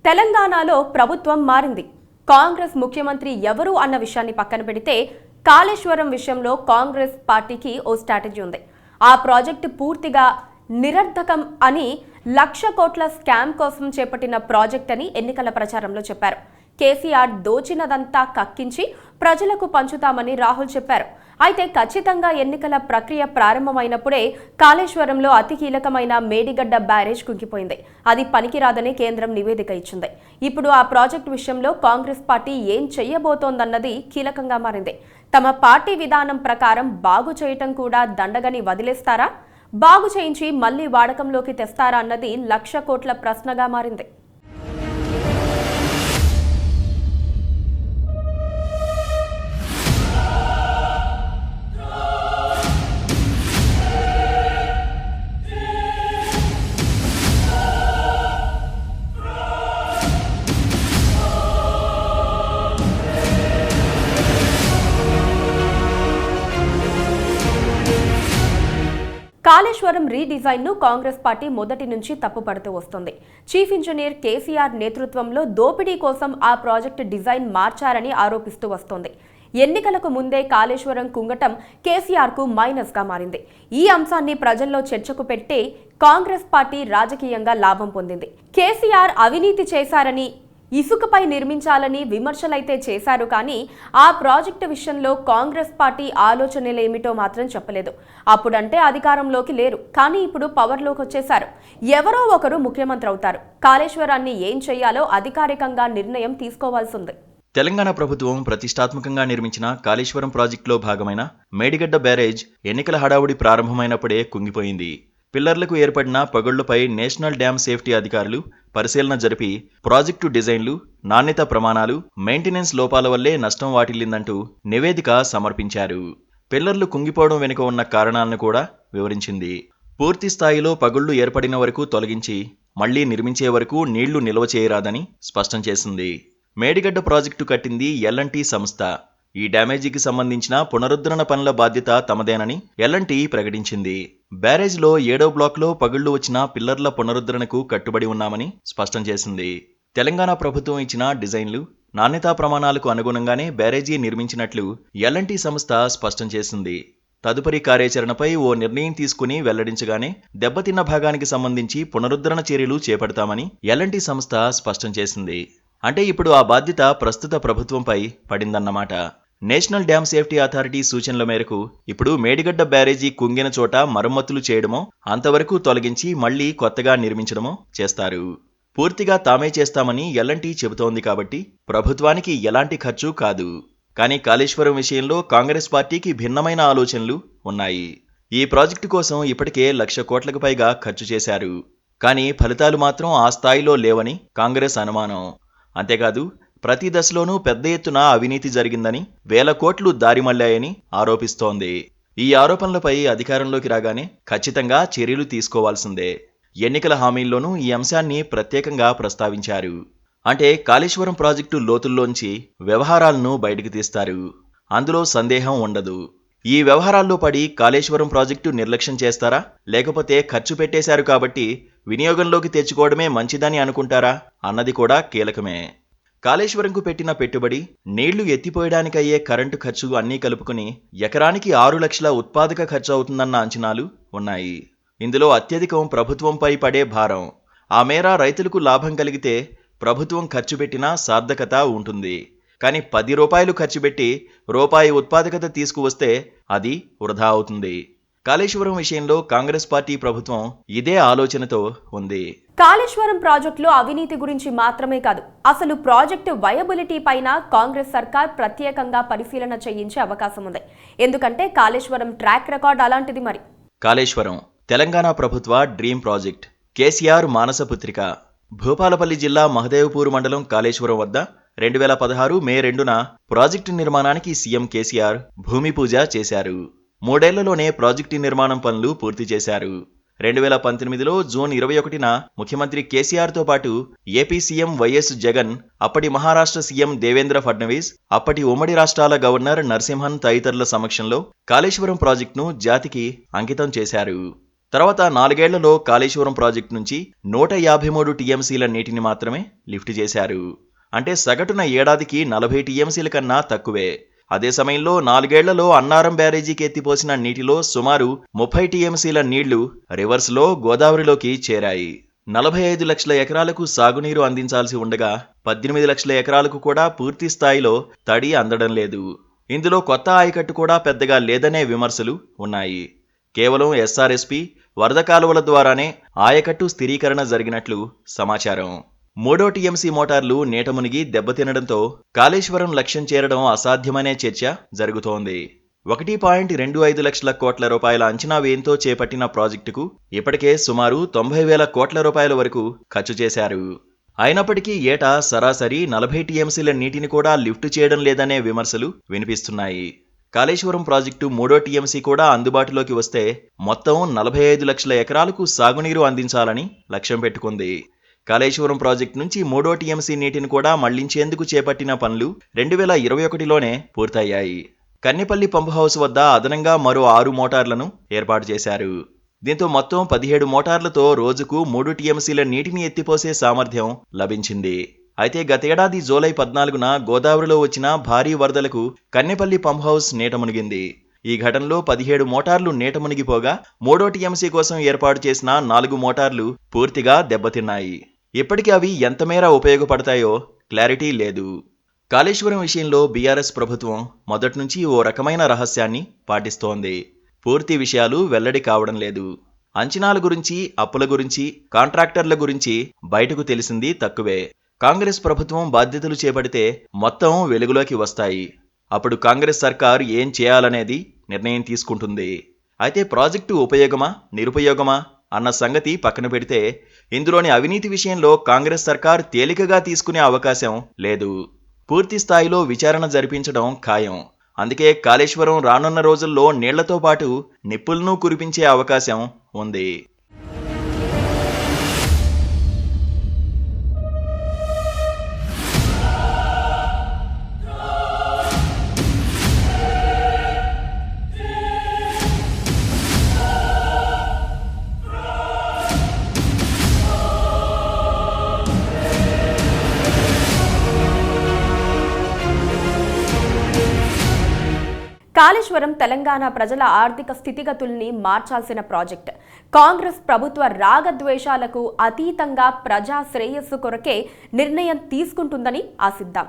తెలంగాణలో ప్రభుత్వం మారింది. కాంగ్రెస్ ముఖ్యమంత్రి ఎవరు అన్న విషయాన్ని పక్కన పెడితే కాళేశ్వరం విషయంలో కాంగ్రెస్ పార్టీకి ఓ స్ట్రాటజీ ఉంది. ఆ ప్రాజెక్టు పూర్తిగా నిరర్ధకం అని, 1,00,000 కోట్ల స్కామ్ కోసం చేపట్టిన ప్రాజెక్ట్ అని ఎన్నికల ప్రచారంలో చెప్పారు. కేసీఆర్ దోచినదంతా కక్కించి ప్రజలకు పంచుతామని రాహుల్ చెప్పారు. అయితే ఖచ్చితంగా ఎన్నికల ప్రక్రియ ప్రారంభమైనప్పుడే కాళేశ్వరంలో అతి కీలకమైన మేడిగడ్డ బ్యారేజ్ కుంగిపోయింది. అది పనికిరాదని కేంద్రం నివేదిక ఇచ్చింది. ఇప్పుడు ఆ ప్రాజెక్టు విషయంలో కాంగ్రెస్ పార్టీ ఏం చెయ్యబోతోందన్నది కీలకంగా మారింది. తమ పార్టీ విధానం ప్రకారం బాగు చేయటం కూడా దండగని వదిలేస్తారా, బాగు చేయించి మళ్లీ వాడకంలోకి తెస్తారా అన్నది 1,00,000 కోట్ల ప్రశ్నగా మారింది. కాళేశ్వరం రీడిజైన్ ను కాంగ్రెస్ పార్టీ మొదటి నుంచి తప్పుపడుతూ వస్తుంది. చీఫ్ ఇంజనీర్ కేసీఆర్ నేతృత్వంలో దోపిడీ కోసం ఆ ప్రాజెక్టు డిజైన్ మార్చారని ఆరోపిస్తూ వస్తోంది. ఎన్నికలకు ముందే కాళేశ్వరం కుంగటం కేసీఆర్ కు మైనస్ గా మారింది. ఈ అంశాన్ని ప్రజల్లో చర్చకు పెట్టి కాంగ్రెస్ పార్టీ రాజకీయంగా లాభం పొందింది. కేసీఆర్ అవినీతి చేశారని, ఇసుకపై నిర్మించాలని విమర్శలైతే చేశారు, కానీ ఆ ప్రాజెక్టు విషయంలో కాంగ్రెస్ పార్టీ ఆలోచనలేమిటో మాత్రం చెప్పలేదు. అప్పుడంటే అధికారంలోకి లేరు, కానీ ఇప్పుడు పవర్లోకి వచ్చేశారు. ఎవరో ఒకరు ముఖ్యమంత్రి అవుతారు. కాళేశ్వరాన్ని ఏం చేయాలో అధికారికంగా నిర్ణయం తీసుకోవాల్సింది. తెలంగాణ ప్రభుత్వం ప్రతిష్టాత్మకంగా నిర్మించిన కాళేశ్వరం ప్రాజెక్టులో భాగమైన మేడిగడ్డ బ్యారేజ్ ఎన్నికల హడావుడి ప్రారంభమైనప్పుడే కుంగిపోయింది. పిల్లర్లకు ఏర్పడిన పగుళ్లపై నేషనల్ డ్యామ్ సేఫ్టీ అధికారులు పరిశీలన జరిపి ప్రాజెక్టు డిజైన్లు, నాణ్యత ప్రమాణాలు, మెయింటెనెన్స్ లోపాల వల్లే నష్టం వాటిల్లిందంటూ నివేదిక సమర్పించారు. పిల్లర్లు కుంగిపోవడం వెనుక ఉన్న కారణాలను కూడా వివరించింది. పూర్తి స్థాయిలో పగుళ్లు ఏర్పడిన వరకు తొలగించి మళ్లీ నిర్మించే వరకు నీళ్లు నిల్వ చేయరాదని స్పష్టం చేసింది. మేడిగడ్డ ప్రాజెక్టు కట్టింది L&T సంస్థ. ఈ డ్యామేజీకి సంబంధించిన పునరుద్ధరణ పనుల బాధ్యత తమదేనని L&T ప్రకటించింది. బ్యారేజ్లో 7వ బ్లాక్లో పగుళ్లు వచ్చిన పిల్లర్ల పునరుద్ధరణకు కట్టుబడి ఉన్నామని స్పష్టం చేసింది. తెలంగాణ ప్రభుత్వం ఇచ్చిన డిజైన్లు, నాణ్యతా ప్రమాణాలకు అనుగుణంగానే బ్యారేజీ నిర్మించినట్లు L&T సంస్థ స్పష్టం చేసింది. తదుపరి కార్యాచరణపై ఓ నిర్ణయం తీసుకుని వెల్లడించగానే దెబ్బతిన్న భాగానికి సంబంధించి పునరుద్ధరణ చర్యలు చేపడతామని L&T సంస్థ స్పష్టం చేసింది. అంటే ఇప్పుడు ఆ బాధ్యత ప్రస్తుత ప్రభుత్వంపై పడిందన్నమాట. నేషనల్ డ్యామ్ సేఫ్టీ అథారిటీ సూచనల మేరకు ఇప్పుడు మేడిగడ్డ బ్యారేజీ కుంగిన చోట మరమ్మతులు చేయడమో, అంతవరకు తొలగించి మళ్లీ కొత్తగా నిర్మించడమో చేస్తారు. పూర్తిగా తామే చేస్తామని L&T చెబుతోంది కాబట్టి ప్రభుత్వానికి ఎలాంటి ఖర్చు కాదు. కానీ కాళేశ్వరం విషయంలో కాంగ్రెస్ పార్టీకి భిన్నమైన ఆలోచనలు ఉన్నాయి. ఈ ప్రాజెక్టు కోసం ఇప్పటికే 1,00,000 కోట్లకు పైగా ఖర్చు చేశారు. కానీ ఫలితాలు మాత్రం ఆ స్థాయిలో లేవని కాంగ్రెస్ అనుమానం. అంతేకాదు ప్రతి దశలోనూ పెద్ద ఎత్తున అవినీతి జరిగిందని, 1,000 కోట్లు దారిమళ్లాయని ఆరోపిస్తోంది. ఈ ఆరోపణలపై అధికారంలోకి రాగానే ఖచ్చితంగా చర్యలు తీసుకోవాల్సిందే. ఎన్నికల హామీల్లోనూ ఈ అంశాన్ని ప్రత్యేకంగా ప్రస్తావించారు. అంటే కాళేశ్వరం ప్రాజెక్టు లోతుల్లోంచి వ్యవహారాలను బయటకు తీస్తారు. అందులో సందేహం ఉండదు. ఈ వ్యవహారాల్లో పడి కాళేశ్వరం ప్రాజెక్టు నిర్లక్ష్యం చేస్తారా, లేకపోతే ఖర్చు పెట్టేశారు కాబట్టి వినియోగంలోకి తెచ్చుకోవడమే మంచిదని అనుకుంటారా అన్నది కూడా కీలకమే. కాళేశ్వరంకు పెట్టిన పెట్టుబడి, నీళ్లు ఎత్తిపోయడానికయ్యే కరెంటు ఖర్చు అన్నీ కలుపుకుని ఎకరానికి 6 లక్షల ఉత్పాదక ఖర్చు అవుతుందన్న అంచనాలు ఉన్నాయి. ఇందులో అత్యధికం ప్రభుత్వంపై పడే భారం. ఆ మేర రైతులకు లాభం కలిగితే ప్రభుత్వం ఖర్చు పెట్టినా సార్థకత ఉంటుంది. కానీ 10 రూపాయలు ఖర్చు పెట్టి రూపాయి ఉత్పాదకత తీసుకువస్తే అది వృధా అవుతుంది. కాళేశ్వరం విషయంలో కాంగ్రెస్ పార్టీ ప్రభుత్వం ఇదే ఆలోచనతో ఉంది. కాళేశ్వరం ప్రాజెక్టులో అవినీతి గురించి మాత్రమే కాదు, అసలు ప్రాజెక్టు వయబిలిటీ పైన కాంగ్రెస్ సర్కార్ ప్రత్యేకంగా పరిశీలన చేయించే అవకాశం ఉంది. ఎందుకంటే కాళేశ్వరం ట్రాక్ రికార్డ్ అలాంటిది. మరి కాళేశ్వరం తెలంగాణ ప్రభుత్వ డ్రీమ్ ప్రాజెక్ట్. కేసీఆర్ మానసపుత్రిక. భూపాలపల్లి జిల్లా మహదేవ్పూర్ మండలం కాళేశ్వరం వద్ద 2016 మే 2న ప్రాజెక్టు నిర్మాణానికి సీఎం కేసీఆర్ భూమి పూజ చేశారు. 3 ఏళ్లలోనే ప్రాజెక్టు నిర్మాణం పనులు పూర్తి చేశారు. 2019లో జూన్ 21న ముఖ్యమంత్రి కేసీఆర్తో పాటు ఏపీ సీఎం వైఎస్ జగన్, అప్పటి మహారాష్ట్ర సీఎం దేవేంద్ర ఫడ్నవీస్, అప్పటి ఉమ్మడి రాష్ట్రాల గవర్నర్ నరసింహన్ తదితరుల సమక్షంలో కాళేశ్వరం ప్రాజెక్టును జాతికి అంకితం చేశారు. తర్వాత 4 ఏళ్లలో కాళేశ్వరం ప్రాజెక్టు నుంచి 153 టీఎంసీల నీటిని మాత్రమే లిఫ్ట్ చేశారు. అంటే సగటున ఏడాదికి 40 టీఎంసీల కన్నా తక్కువే. అదే సమయంలో 4 ఏళ్లలో అన్నారం బ్యారేజీకి ఎత్తిపోసిన నీటిలో సుమారు 30 టీఎంసీల నీళ్లు రివర్స్లో గోదావరిలోకి చేరాయి. 45 లక్షల ఎకరాలకు సాగునీరు అందించాల్సి ఉండగా 18 లక్షల ఎకరాలకు కూడా పూర్తి స్థాయిలో తడి అందడం లేదు. ఇందులో కొత్త ఆయకట్టు కూడా పెద్దగా లేదనే విమర్శలు ఉన్నాయి. కేవలం ఎస్ఆర్ఎస్పీ, వరద కాలువల ద్వారానే ఆయకట్టు స్థిరీకరణ జరిగినట్లు సమాచారం. 3వ టీఎంసీ మోటార్లు నీట మునిగి దెబ్బతినడంతో కాళేశ్వరం లక్ష్యం చేరడం అసాధ్యమనే చర్చ జరుగుతోంది. 1.25 లక్షల కోట్ల రూపాయల అంచనా వ్యయంతో చేపట్టిన ప్రాజెక్టుకు ఇప్పటికే సుమారు 90,000 కోట్ల రూపాయల వరకు ఖర్చు చేశారు. అయినప్పటికీ ఏటా సరాసరి 40 టీఎంసీల నీటిని కూడా లిఫ్ట్ చేయడం లేదనే విమర్శలు వినిపిస్తున్నాయి. కాళేశ్వరం ప్రాజెక్టు 3వ టీఎంసీ కూడా అందుబాటులోకి వస్తే మొత్తం 45 లక్షల ఎకరాలకు సాగునీరు అందించాలని లక్ష్యం పెట్టుకుంది. కాళేశ్వరం ప్రాజెక్టు నుంచి 3వ టీఎంసీ నీటిని కూడా మళ్లించేందుకు చేపట్టిన పనులు 2021లోనే పూర్తయ్యాయి. కన్నెపల్లి పంపు హౌస్ వద్ద అదనంగా మరో 6 మోటార్లను ఏర్పాటు చేశారు. దీంతో మొత్తం 17 మోటార్లతో రోజుకు 3 టీఎంసీల నీటిని ఎత్తిపోసే సామర్థ్యం లభించింది. అయితే గతేడాది జూలై 14న గోదావరిలో వచ్చిన భారీ వరదలకు కన్నెపల్లి పంప్ హౌస్ నీట మునిగింది. ఈ ఘటనలో 17 మోటార్లు నీట మునిగిపోగా 3వ టీఎంసీ కోసం ఏర్పాటు చేసిన 4 మోటార్లు పూర్తిగా దెబ్బతిన్నాయి. ఇప్పటికీ అవి ఎంతమేర ఉపయోగపడతాయో క్లారిటీ లేదు. కాళేశ్వరం విషయంలో బీఆర్ఎస్ ప్రభుత్వం మొదటి నుంచి ఓ రకమైన రహస్యాన్ని పాటిస్తోంది. పూర్తి విషయాలు వెల్లడి కావడం లేదు. అంచనాల గురించి, అప్పుల గురించి, కాంట్రాక్టర్ల గురించి బయటకు తెలిసింది తక్కువే. కాంగ్రెస్ ప్రభుత్వం బాధ్యతలు చేపడితే మొత్తం వెలుగులోకి వస్తాయి. అప్పుడు కాంగ్రెస్ సర్కార్ ఏం చేయాలనేది నిర్ణయం తీసుకుంటుంది. అయితే ప్రాజెక్టు ఉపయోగమా, నిరుపయోగమా అన్న సంగతి పక్కన పెడితే ఇందులోని అవినీతి విషయంలో కాంగ్రెస్ సర్కార్ తేలికగా తీసుకునే అవకాశం లేదు. పూర్తి స్థాయిలో విచారణ జరిపించడం ఖాయం. అందుకే కాళేశ్వరం రానున్న రోజుల్లో నీళ్లతో పాటు నిప్పులను కురిపించే అవకాశం ఉంది. కాళేశ్వరం తెలంగాణ ప్రజల ఆర్థిక స్థితిగతుల్ని మార్చాల్సిన ప్రాజెక్ట్. కాంగ్రెస్ ప్రభుత్వ రాగద్వేషాలకు అతీతంగా ప్రజా శ్రేయస్సు కొరకే నిర్ణయం తీసుకుంటుందని ఆశిద్దాం.